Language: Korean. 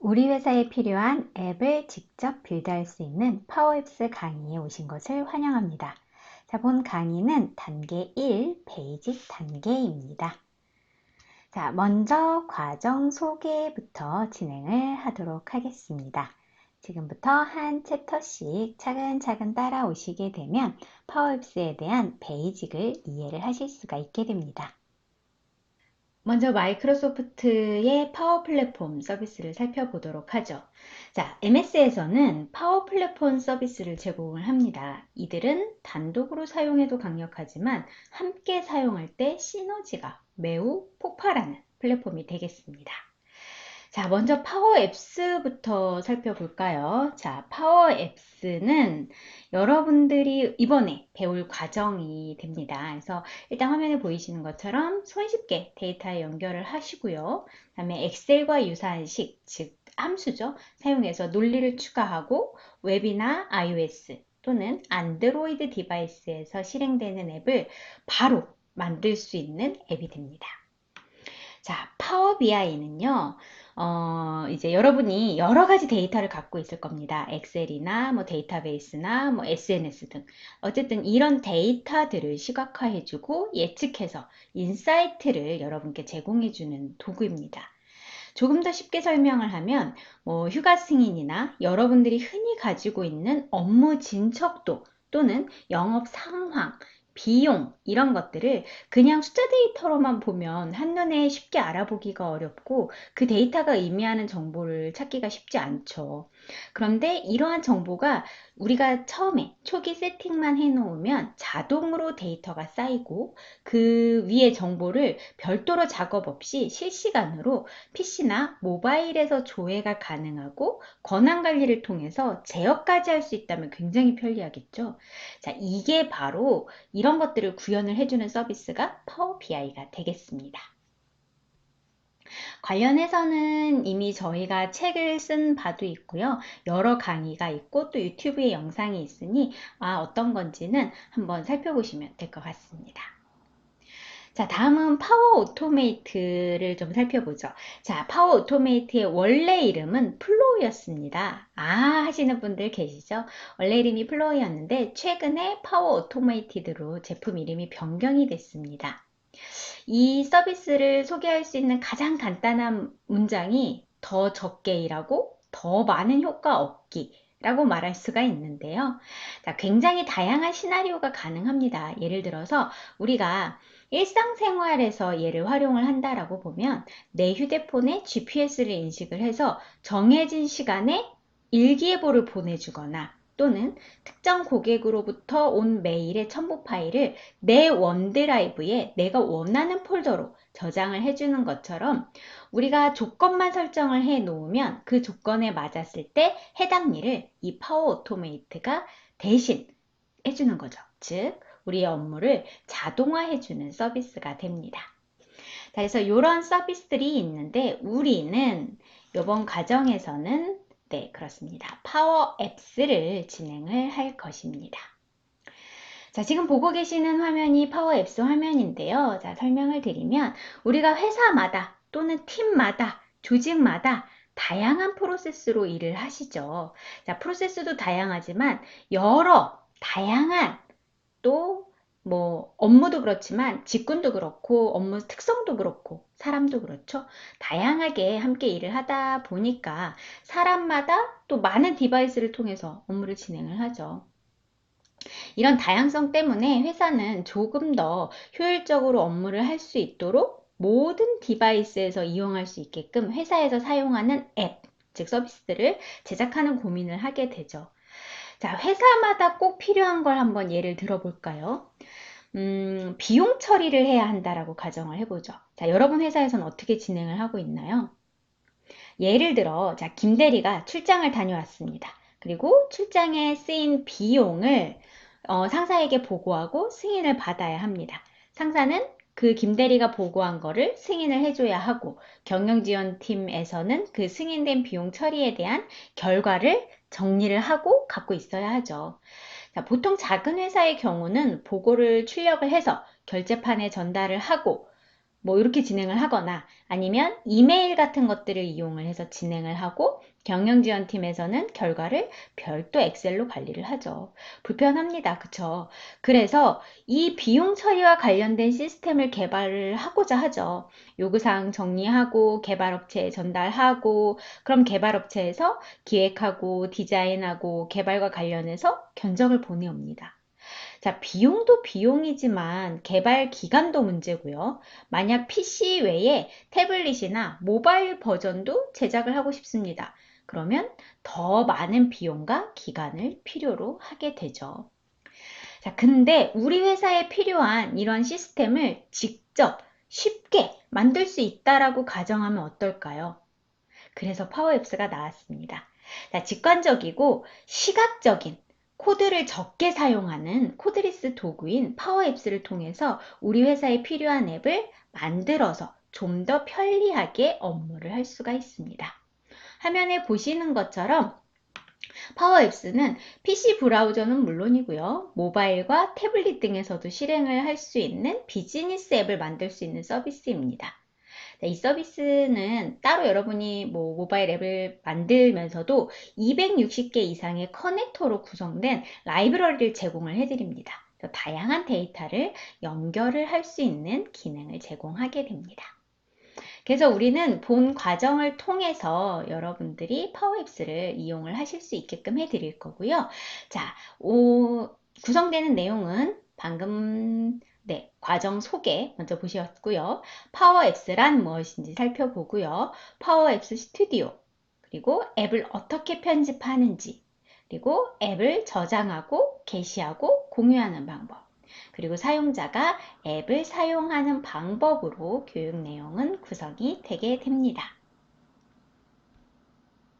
우리 회사에 필요한 앱을 직접 빌드할 수 있는 파워앱스 강의에 오신 것을 환영합니다. 자, 본 강의는 단계 1 베이직 단계입니다. 자, 먼저 과정 소개부터 진행을 하도록 하겠습니다. 지금부터 한 챕터씩 차근차근 따라오시게 되면 파워앱스에 대한 베이직을 이해를 하실 수가 있게 됩니다. 먼저 마이크로소프트의 파워 플랫폼 서비스를 살펴보도록 하죠. 자, MS에서는 파워 플랫폼 서비스를 제공을 합니다. 이들은 단독으로 사용해도 강력하지만 함께 사용할 때 시너지가 매우 폭발하는 플랫폼이 되겠습니다. 자, 먼저 파워 앱스부터 살펴볼까요? 자, 파워 앱스는 여러분들이 이번에 배울 과정이 됩니다. 그래서 일단 화면에 보이시는 것처럼 손쉽게 데이터에 연결을 하시고요. 그 다음에 엑셀과 유사한식, 즉 함수죠. 사용해서 논리를 추가하고 웹이나 iOS 또는 안드로이드 디바이스에서 실행되는 앱을 바로 만들 수 있는 앱이 됩니다. 자, 파워 BI는요, 이제 여러분이 여러 가지 데이터를 갖고 있을 겁니다. 엑셀이나 뭐 데이터베이스나 뭐 SNS 등. 어쨌든 이런 데이터들을 시각화해주고 예측해서 인사이트를 여러분께 제공해주는 도구입니다. 조금 더 쉽게 설명을 하면 뭐 휴가 승인이나 여러분들이 흔히 가지고 있는 업무 진척도 또는 영업 상황, 비용 이런 것들을 그냥 숫자 데이터로만 보면 한눈에 쉽게 알아보기가 어렵고 그 데이터가 의미하는 정보를 찾기가 쉽지 않죠. 그런데 이러한 정보가 우리가 처음에 초기 세팅만 해놓으면 자동으로 데이터가 쌓이고 그 위에 정보를 별도로 작업 없이 실시간으로 PC나 모바일에서 조회가 가능하고 권한 관리를 통해서 제어까지 할 수 있다면 굉장히 편리하겠죠. 자, 이게 바로 이런 것들을 구현을 해주는 서비스가 파워 BI가 되겠습니다. 관련해서는 이미 저희가 책을 쓴 바도 있고요. 여러 강의가 있고 또 유튜브에 영상이 있으니 어떤 건지는 한번 살펴보시면 될 것 같습니다. 자, 다음은 파워 오토메이트를 좀 살펴보죠. 자, 파워 오토메이트의 원래 이름은 플로우였습니다. 하시는 분들 계시죠? 원래 이름이 플로우였는데 최근에 파워 오토메이티드로 제품 이름이 변경이 됐습니다. 이 서비스를 소개할 수 있는 가장 간단한 문장이 더 적게 일하고 더 많은 효과 얻기 라고 말할 수가 있는데요. 자, 굉장히 다양한 시나리오가 가능합니다. 예를 들어서 우리가 일상생활에서 얘를 활용을 한다라고 보면 내 휴대폰에 GPS를 인식을 해서 정해진 시간에 일기예보를 보내주거나 또는 특정 고객으로부터 온 메일의 첨부 파일을 내 원드라이브에 내가 원하는 폴더로 저장을 해주는 것처럼 우리가 조건만 설정을 해 놓으면 그 조건에 맞았을 때 해당 일을 이 파워 오토메이트가 대신 해주는 거죠. 즉 우리의 업무를 자동화해주는 서비스가 됩니다. 그래서 이런 서비스들이 있는데 우리는 이번 과정에서는 그렇습니다. 파워 앱스를 진행을 할 것입니다. 자, 지금 보고 계시는 화면이 파워 앱스 화면인데요. 자, 설명을 드리면 우리가 회사마다 또는 팀마다 조직마다 다양한 프로세스로 일을 하시죠. 자, 프로세스도 다양하지만 여러 다양한 또 뭐 업무도 그렇지만 직군도 그렇고 업무 특성도 그렇고 사람도 그렇죠. 다양하게 함께 일을 하다 보니까 사람마다 또 많은 디바이스를 통해서 업무를 진행을 하죠. 이런 다양성 때문에 회사는 조금 더 효율적으로 업무를 할 수 있도록 모든 디바이스에서 이용할 수 있게끔 회사에서 사용하는 앱, 즉 서비스들을 제작하는 고민을 하게 되죠. 자, 회사마다 꼭 필요한 걸 한번 예를 들어볼까요? 비용 처리를 해야 한다라고 가정을 해보죠. 자, 여러분 회사에서는 어떻게 진행을 하고 있나요? 예를 들어, 자, 김 대리가 출장을 다녀왔습니다. 그리고 출장에 쓰인 비용을 상사에게 보고하고 승인을 받아야 합니다. 상사는 그 김대리가 보고한 거를 승인을 해줘야 하고 경영지원팀에서는 그 승인된 비용 처리에 대한 결과를 정리를 하고 갖고 있어야 하죠. 자, 보통 작은 회사의 경우는 보고를 출력을 해서 결제판에 전달을 하고 뭐 이렇게 진행을 하거나 아니면 이메일 같은 것들을 이용을 해서 진행을 하고 경영지원팀에서는 결과를 별도 엑셀로 관리를 하죠. 불편합니다. 그쵸? 그래서 이 비용 처리와 관련된 시스템을 개발을 하고자 하죠. 요구사항 정리하고 개발업체에 전달하고 그럼 개발업체에서 기획하고 디자인하고 개발과 관련해서 견적을 보내옵니다. 자, 비용도 비용이지만 개발 기간도 문제고요. 만약 PC 외에 태블릿이나 모바일 버전도 제작을 하고 싶습니다. 그러면 더 많은 비용과 기간을 필요로 하게 되죠. 자, 근데 우리 회사에 필요한 이런 시스템을 직접 쉽게 만들 수 있다라고 가정하면 어떨까요? 그래서 파워앱스가 나왔습니다. 자, 직관적이고 시각적인 코드를 적게 사용하는 코드리스 도구인 파워앱스를 통해서 우리 회사에 필요한 앱을 만들어서 좀 더 편리하게 업무를 할 수가 있습니다. 화면에 보시는 것처럼 파워앱스는 PC 브라우저는 물론이고요. 모바일과 태블릿 등에서도 실행을 할 수 있는 비즈니스 앱을 만들 수 있는 서비스입니다. 이 서비스는 따로 여러분이 뭐 모바일 앱을 만들면서도 260개 이상의 커넥터로 구성된 라이브러리를 제공을 해드립니다. 다양한 데이터를 연결을 할 수 있는 기능을 제공하게 됩니다. 그래서 우리는 본 과정을 통해서 여러분들이 파워앱스를 이용을 하실 수 있게끔 해드릴 거고요. 자, 구성되는 내용은 방금 과정 소개 먼저 보셨고요. 파워앱스란 무엇인지 살펴보고요. 파워앱스 스튜디오, 그리고 앱을 어떻게 편집하는지, 그리고 앱을 저장하고 게시하고 공유하는 방법, 그리고 사용자가 앱을 사용하는 방법으로 교육 내용은 구성이 되게 됩니다.